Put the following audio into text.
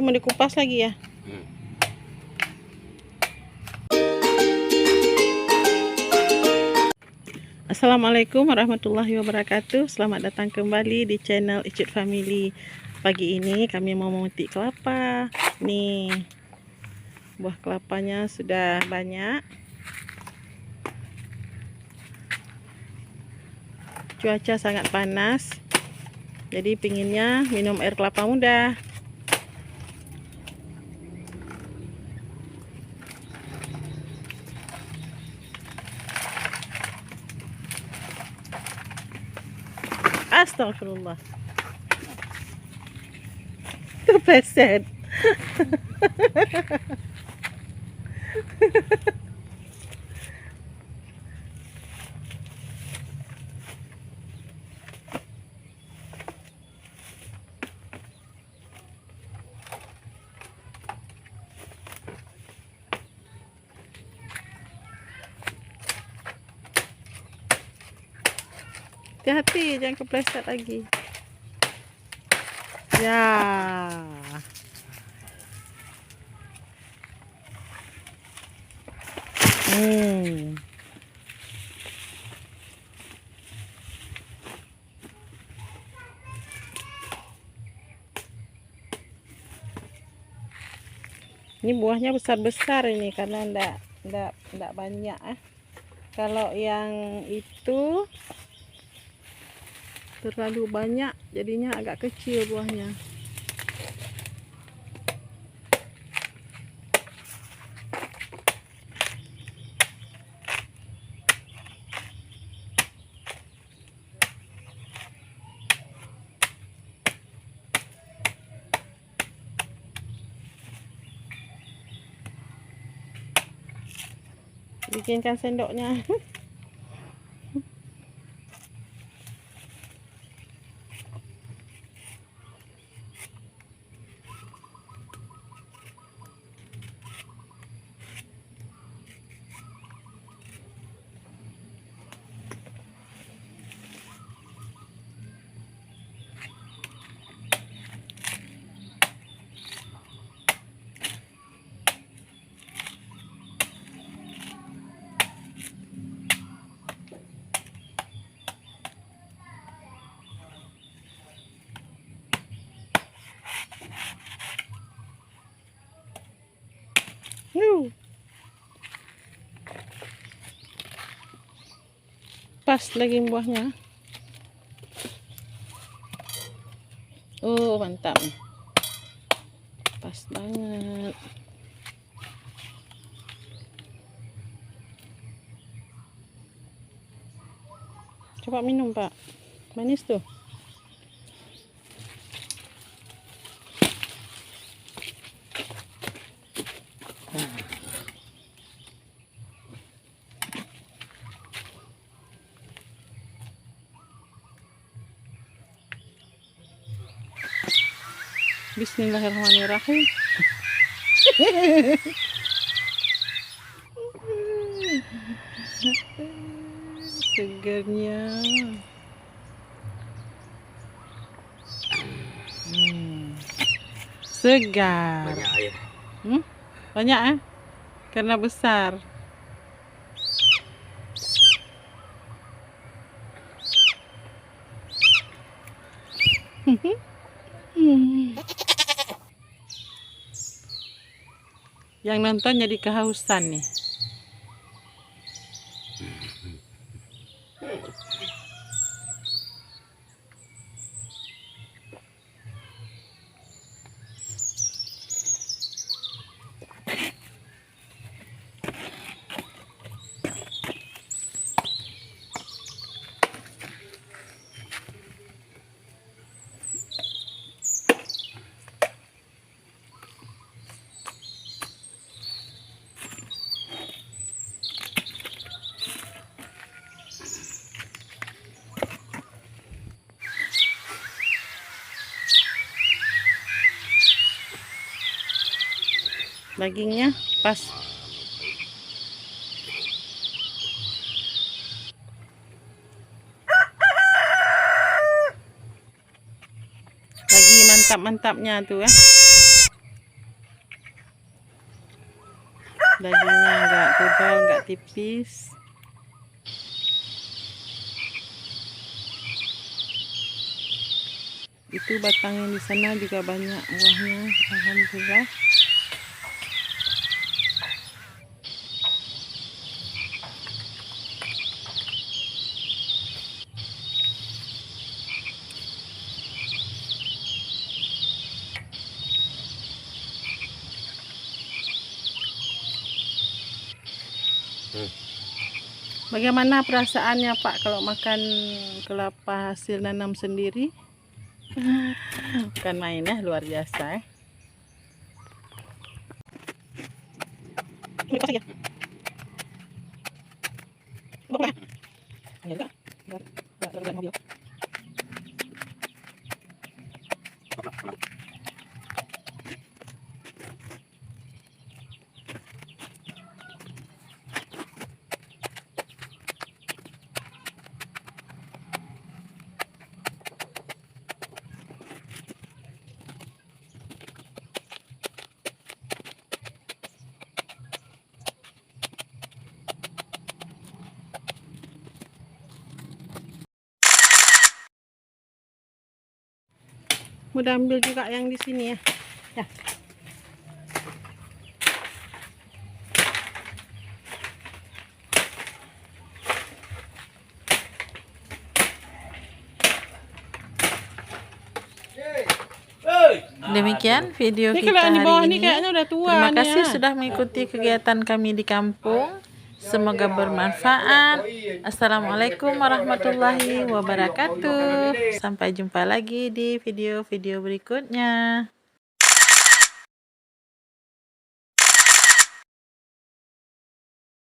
mau dikupas lagi ya. Assalamualaikum warahmatullahi wabarakatuh. Selamat datang kembali di channel Icut Family. Pagi ini kami mau memetik kelapa. Nih, buah kelapanya sudah banyak. Cuaca sangat panas, jadi pinginnya minum air kelapa muda. Astagfirullah. Kepleset. Hati-hati, jangan kepleset lagi. Ya. Ini buahnya besar-besar ini karena enggak banyak. Kalau yang itu terlalu banyak, jadinya agak kecil buahnya. Bikinkan sendoknya. Pas lagi buahnya. Oh, mantap. Pas banget. Coba minum, Pak. Manis tuh. Bismillahirrahmanirrahim. Segarnya. Segar. Banyak air. Banyak karena besar. Yang nonton jadi kehausan nih. Dagingnya pas. Lagi mantap-mantapnya tuh ya. tebal, nggak tipis. Itu batang yang di sana juga banyak buahnya, alhamdulillah. Bagaimana perasaannya Pak kalau makan kelapa hasil nanam sendiri? Bukan main ya, luar biasa ya. Mudah ambil juga yang di sini ya. Ya. Demikian video kita hari ini. Terima kasih sudah mengikuti kegiatan kami di kampung. Semoga bermanfaat. Assalamualaikum warahmatullahi wabarakatuh. Sampai jumpa lagi di video-video berikutnya.